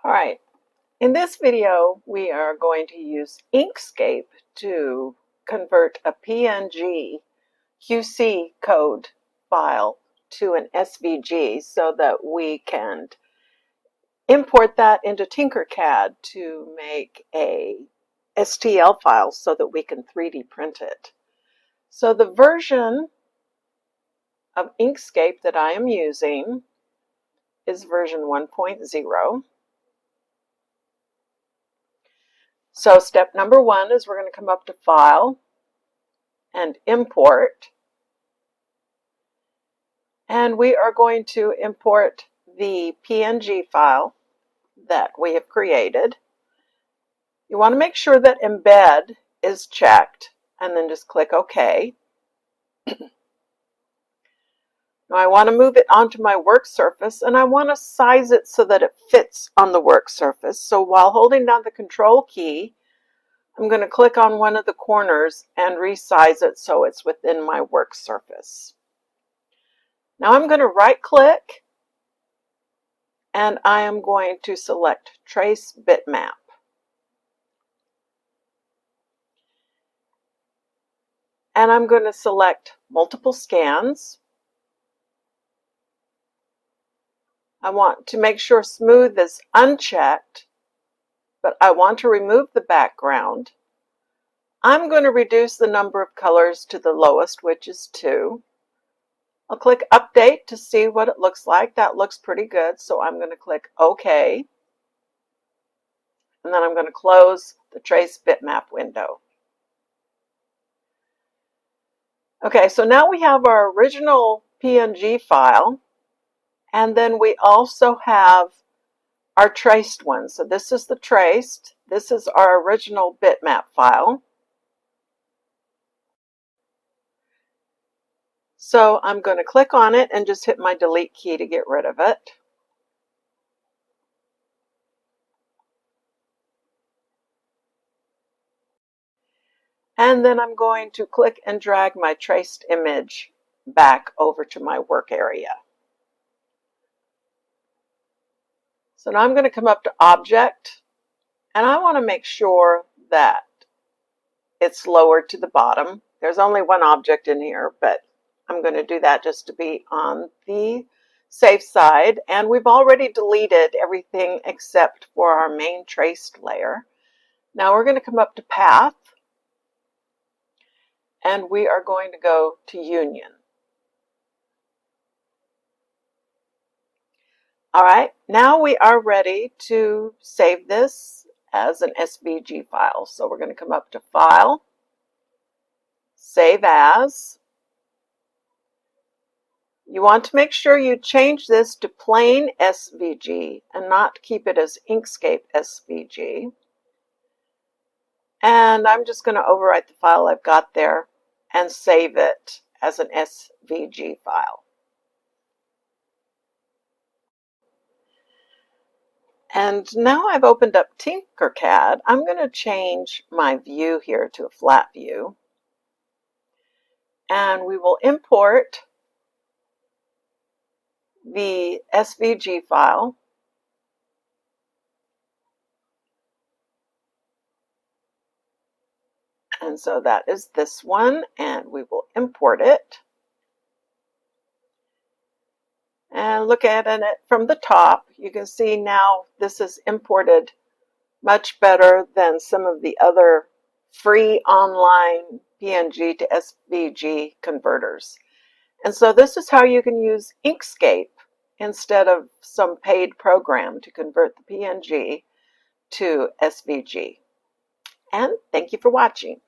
All right, in this video, we are going to use Inkscape to convert a PNG QC code file to an SVG so that we can import that into Tinkercad to make a STL file so that we can 3D print it. So the version of Inkscape that I am using is version 1.0. So step number one is we're going to come up to File and Import. And we are going to import the PNG file that we have created. You want to make sure that Embed is checked and then just click OK. Now I want to move it onto my work surface and I want to size it so that it fits on the work surface. So while holding down the Control key, I'm going to click on one of the corners and resize it so it's within my work surface. Now I'm going to right click and I am going to select Trace Bitmap. And I'm going to select multiple scans. I want to make sure smooth is unchecked, but I want to remove the background. I'm going to reduce the number of colors to the lowest, which is 2. I'll click Update to see what it looks like. That looks pretty good, so I'm going to click OK. And then I'm going to close the Trace Bitmap window. Okay, so now we have our original PNG file, and then we also have our traced one. So this is the traced. This is our original bitmap file. So I'm going to click on it and just hit my delete key to get rid of it. And then I'm going to click and drag my traced image back over to my work area. So now I'm going to come up to Object, and I want to make sure that it's lowered to the bottom. There's only one object in here, but I'm going to do that just to be on the safe side. And we've already deleted everything except for our main traced layer. Now we're going to come up to Path, and we are going to go to Union. All right, now we are ready to save this as an SVG file. So we're going to come up to File, Save As. You want to make sure you change this to plain SVG and not keep it as Inkscape SVG. And I'm just going to overwrite the file I've got there and save it as an SVG file. And now I've opened up Tinkercad, I'm going to change my view here to a flat view. And we will import the SVG file. And so that is this one, and we will import it. And look at it from the top. You can see now this is imported much better than some of the other free online PNG to SVG converters. And so this is how you can use Inkscape instead of some paid program to convert the PNG to SVG. And thank you for watching.